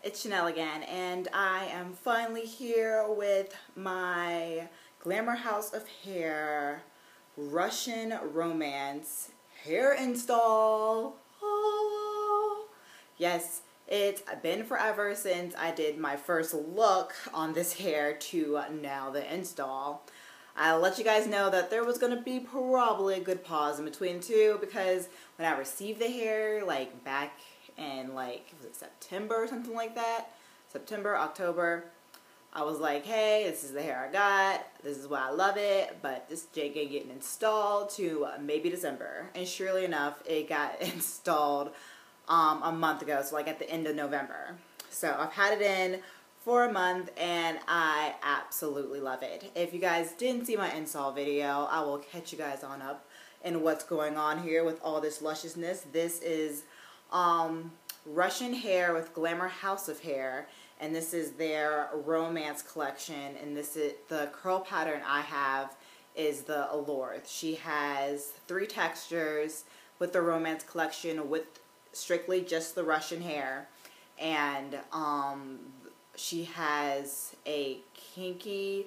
It's Chanel again, and I am finally here with my Glamour House of Hair Russian Romance hair install. Oh. Yes, it's been forever since I did my first look on this hair to now the install. I'll let you guys know that there was going to be probably a good pause in between two, because when I received the hair, like back in was it September or something like that? September, October. I was like, hey, this is the hair I got. This is why I love it, but this ain't getting installed to maybe December. And surely enough, it got installed a month ago, so like at the end of November. So I've had it in for a month and I absolutely love it. If you guys didn't see my install video, I will catch you guys on up in what's going on here with all this lusciousness. This is Russian hair with Glamour House of Hair, and this is their romance collection, and this is the curl pattern I have is the Allure. She has 3 textures with the romance collection with strictly just the Russian hair, and she has a kinky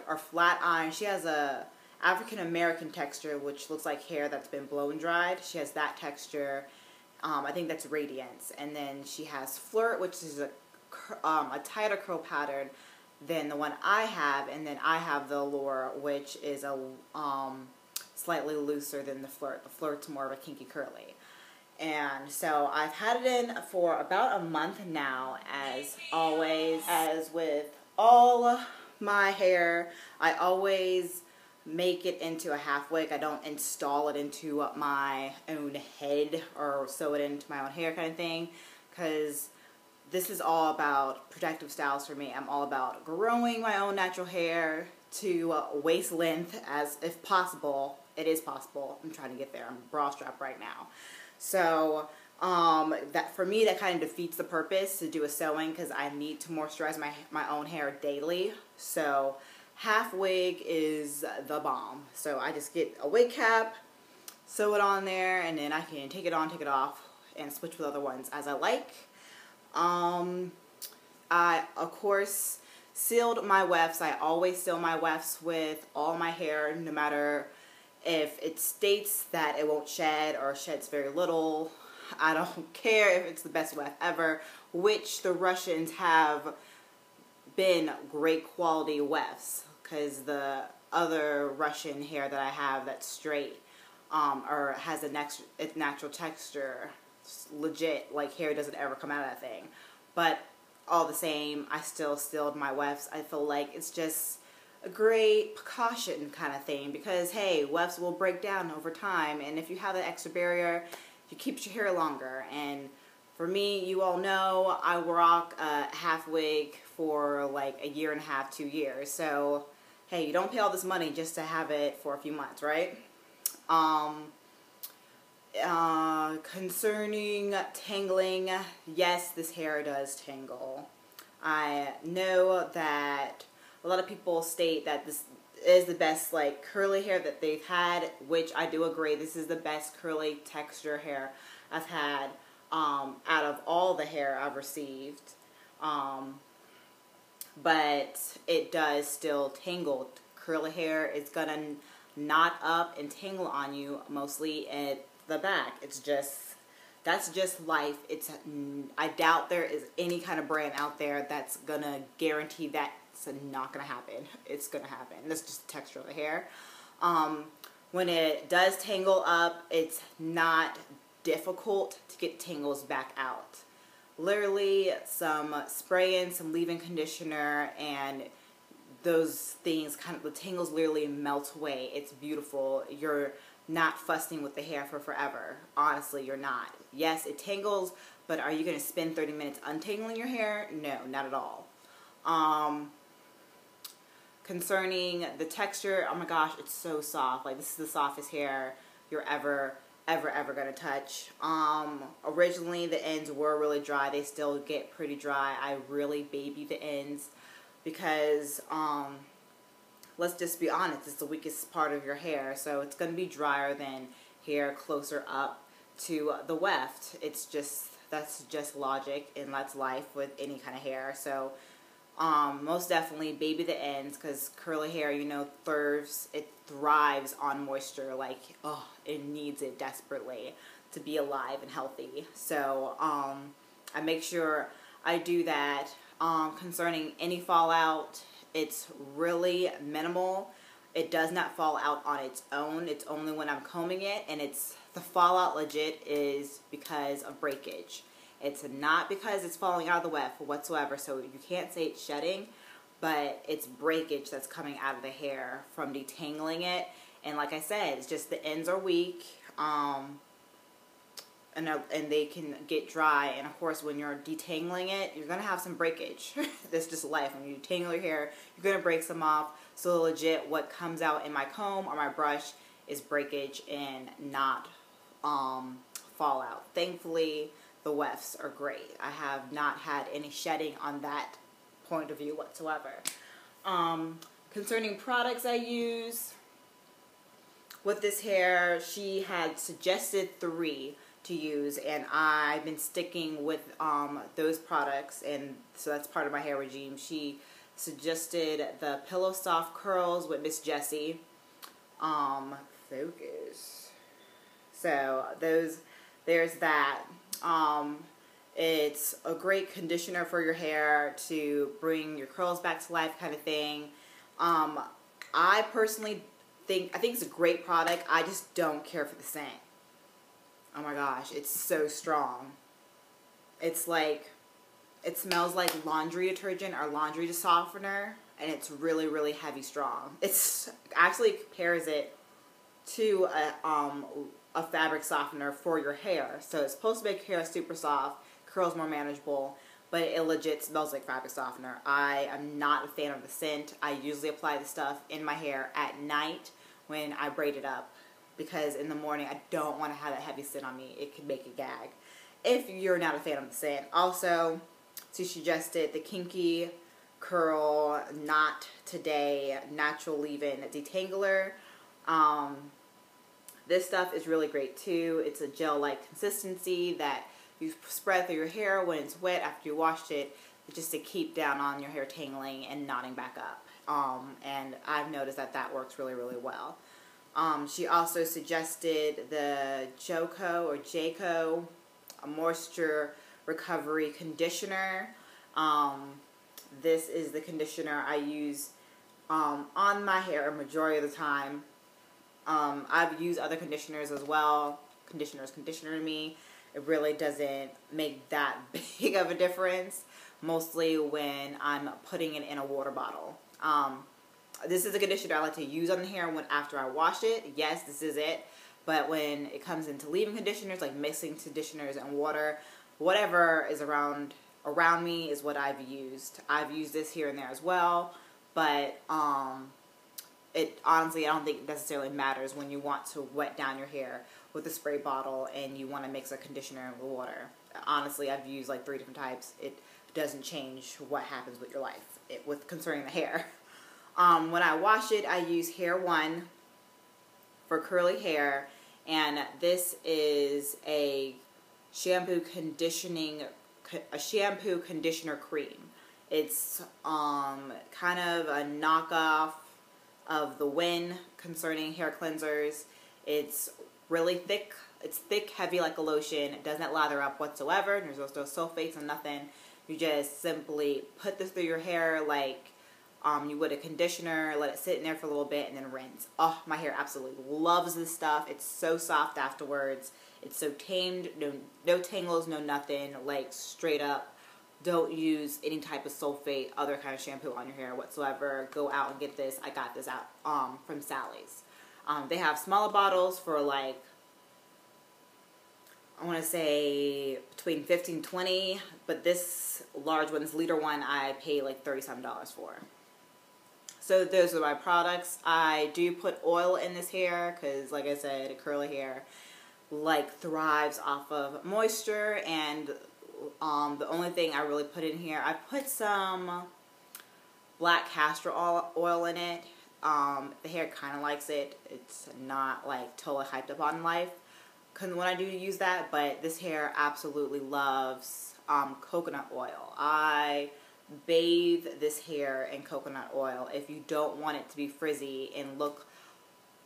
or flat iron. She has a African American texture, which looks like hair that's been blow and dried. She has that texture. I think that's Radiance. And then she has Flirt, which is a tighter curl pattern than the one I have. And then I have the Allure, which is a slightly looser than the Flirt. The Flirt's more of a kinky curly. And so I've had it in for about a month now. As always, as with all my hair, I always make it into a half wig. I don't install it into my own head or sew it into my own hair kind of thing, because this is all about protective styles for me. I'm all about growing my own natural hair to waist length, as if possible. It is possible. I'm trying to get there. I'm bra strapped right now. So that for me, that kind of defeats the purpose to do a sewing, because I need to moisturize my own hair daily. So half wig is the bomb. So I just get a wig cap, sew it on there, and then I can take it on, take it off, and switch with other ones as I like. I, of course, sealed my wefts. I always seal my wefts with all my hair, no matter if it states that it won't shed or sheds very little. I don't care if it's the best weft ever, which the Russians have been great quality wefts, because the other Russian hair that I have that's straight or has a natural texture, legit, like hair doesn't ever come out of that thing. But all the same, I still sealed my wefts. I feel like it's just a great precaution kind of thing, because hey, wefts will break down over time, and if you have that extra barrier, it keeps your hair longer. And for me, you all know I rock a half wig for like a year and a half, 2 years. So hey, you don't pay all this money just to have it for a few months, right? Concerning tangling, yes, this hair does tangle. I know that a lot of people state that this is the best like curly hair that they've had, which I do agree. This is the best curly texture hair I've had out of all the hair I've received. But it does still tangle. Curly hair is gonna knot up and tangle on you, mostly at the back. It's just, that's just life. I doubt there is any kind of brand out there that's gonna guarantee that it's not gonna happen. It's gonna happen. That's just the texture of the hair. When it does tangle up, it's not difficult to get tangles back out. Literally some spray-in, some leave-in conditioner, and those things the tangles literally melt away. It's beautiful. You're not fussing with the hair for forever. Honestly, you're not. Yes, it tangles, but are you going to spend 30 minutes untangling your hair? No, not at all. Concerning the texture, oh my gosh, it's so soft. Like, this is the softest hair you're ever going to touch. Originally, the ends were really dry. They still get pretty dry. I really baby the ends because, let's just be honest, it's the weakest part of your hair. So it's going to be drier than hair closer up to the weft. It's just That's just logic, and that's life with any kind of hair. So most definitely baby the ends, because curly hair, you know, it thrives on moisture. Like, oh, it needs it desperately to be alive and healthy. So I make sure I do that. Concerning any fallout, it's really minimal. It does not fall out on its own. It's only when I'm combing it, and the fallout legit is because of breakage. It's not because it's falling out of the weft whatsoever, so you can't say it's shedding, but it's breakage that's coming out of the hair from detangling it. And like I said, it's just the ends are weak, and they can get dry. And of course, when you're detangling it, you're going to have some breakage. That's just life. When you detangle your hair, you're going to break some off. So legit, what comes out in my comb or my brush is breakage and not fallout. Thankfully, the wefts are great. I have not had any shedding on that point of view whatsoever. Concerning products I use with this hair, she had suggested 3 to use, and I've been sticking with those products, and so that's part of my hair regime. She suggested the Pillow Soft Curls with Miss Jessie. Focus. So there's that. It's a great conditioner for your hair to bring your curls back to life, kind of thing. I personally think it's a great product. I just don't care for the scent. Oh my gosh, it's so strong. It's like, it smells like laundry detergent or laundry softener, and it's really, really heavy strong. It's actually compares it to a fabric softener for your hair. So it's supposed to make your hair super soft, curls more manageable, but it legit smells like fabric softener. I am not a fan of the scent. I usually apply the stuff in my hair at night when I braid it up, because in the morning I don't want to have that heavy scent on me. It could make a gag if you're not a fan of the scent. Also, she suggested the Kinky Curl Not Today Natural Leave-In Detangler. This stuff is really great too. It's a gel-like consistency that you spread through your hair when it's wet after you washed it, just to keep down on your hair tangling and knotting back up. And I've noticed that works really, really well. She also suggested the GHOH or JCO Moisture Recovery Conditioner. This is the conditioner I use on my hair a majority of the time. I've used other conditioners as well. Conditioner to me. It really doesn't make that big of a difference, mostly when I'm putting it in a water bottle. This is a conditioner I like to use on the hair after I wash it. Yes, this is it. But when it comes into leave-in conditioners, like mixing conditioners and water, whatever is around me is what I've used. I've used this here and there as well, but it honestly, I don't think it necessarily matters when you want to wet down your hair with a spray bottle and you want to mix a conditioner with water. Honestly, I've used like 3 different types. It doesn't change what happens with your life with concerning the hair. When I wash it, I use Hair One for curly hair, and this is a shampoo conditioner cream. It's kind of a knockoff of the Win concerning hair cleansers. It's really thick. It's thick, heavy like a lotion. It doesn't lather up whatsoever. There's no sulfates and nothing. You just simply put this through your hair like you would a conditioner, let it sit in there for a little bit, and then rinse. Oh, my hair absolutely loves this stuff. It's so soft afterwards. It's so tamed. No tangles, no nothing. Like, straight up, don't use any type of sulfate, other kind of shampoo on your hair whatsoever. Go out and get this. I got this out from Sally's. They have smaller bottles for like, I want to say between $15 and $20, but this large one, this liter one, I pay like $30-some for. So those are my products. I do put oil in this hair because, like I said, curly hair like thrives off of moisture, and the only thing I really put in here, I put some black castor oil in it. The hair kind of likes it. It's not like totally hyped up on life. when I do use that, but this hair absolutely loves coconut oil. I bathe this hair in coconut oil. If you don't want it to be frizzy and look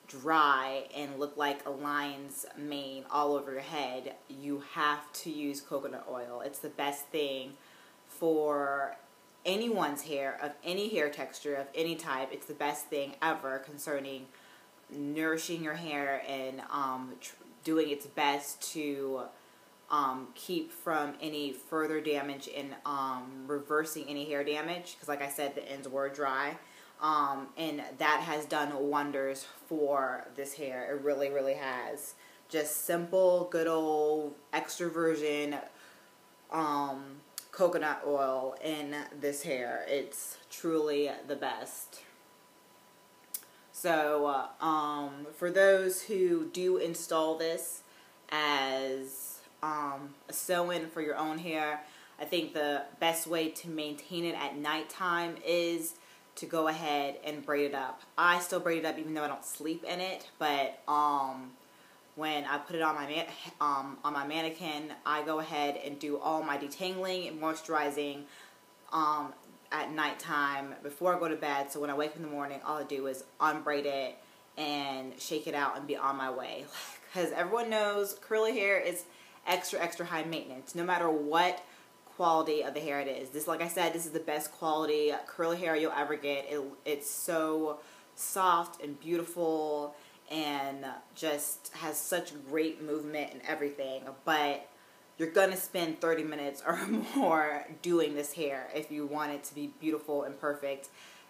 dry and look like a lion's mane all over your head, you have to use coconut oil. It's the best thing for anyone's hair, of any hair texture, of any type. It's the best thing ever concerning nourishing your hair and doing its best to keep from any further damage and reversing any hair damage, because like I said, the ends were dry. And that has done wonders for this hair. It really, really has. Just simple, good old extra virgin coconut oil in this hair. It's truly the best. So, for those who do install this as a sew-in for your own hair, I think the best way to maintain it at nighttime is to go ahead and braid it up. I still braid it up even though I don't sleep in it, but when I put it on my mannequin, I go ahead and do all my detangling and moisturizing at nighttime before I go to bed. So when I wake up in the morning, all I do is unbraid it and shake it out and be on my way. Because everyone knows curly hair is extra, extra high maintenance, no matter what quality of the hair it is. This, like I said, this is the best quality curly hair you'll ever get. It's so soft and beautiful and just has such great movement and everything. But you're gonna spend 30 minutes or more doing this hair if you want it to be beautiful and perfect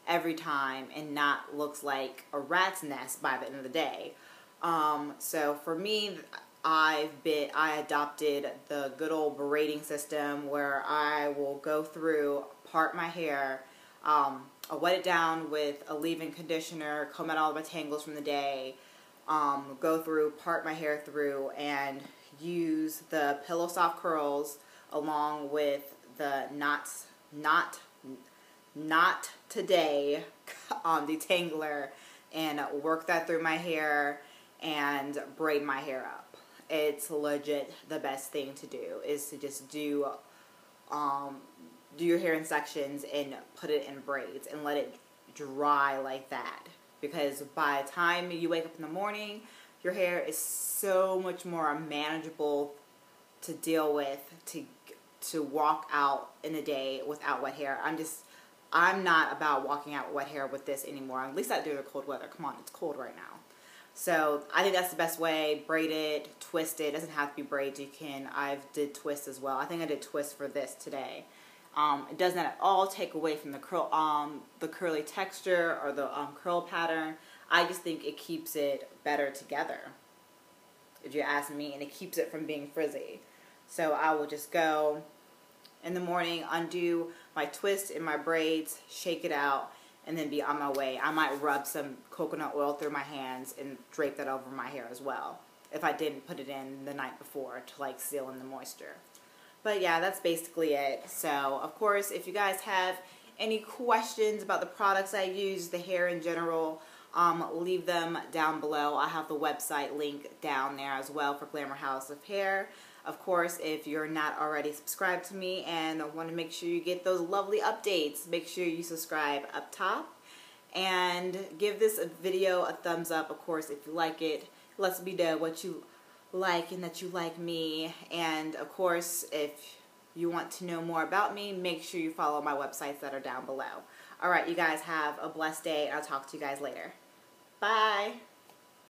every time and not looks like a rat's nest by the end of the day. So for me, I adopted the good old braiding system where I will go through, part my hair, I'll wet it down with a leave-in conditioner, comb out all my tangles from the day, go through, part my hair through, and use the Pillow Soft curls along with the not today Detangler, and work that through my hair and braid my hair up. It's legit the best thing to do, is to just do your hair in sections and put it in braids and let it dry like that. Because by the time you wake up in the morning, your hair is so much more manageable to deal with, to walk out in the day without wet hair. I'm not about walking out wet hair with this anymore. At least not during the cold weather. Come on, it's cold right now. So I think that's the best way. Braid it, twist it. It doesn't have to be braids. I did twist as well. I think I did twist for this today. It doesn't at all take away from the curly texture or the curl pattern. I just think it keeps it better together, if you ask me, and it keeps it from being frizzy. So I will just go in the morning, undo my twist in my braids, shake it out, and then be on my way. I might rub some coconut oil through my hands and drape that over my hair as well, if I didn't put it in the night before to like seal in the moisture. But yeah, that's basically it. So of course, if you guys have any questions about the products I use, the hair in general, leave them down below. I have the website link down there as well for Glamour House of Hair. Of course, if you're not already subscribed to me and want to make sure you get those lovely updates, make sure you subscribe up top. And give this video a thumbs up, of course, if you like it. Let me know what you like and that you like me. And, of course, if you want to know more about me, make sure you follow my websites that are down below. All right, you guys have a blessed day, and I'll talk to you guys later. Bye.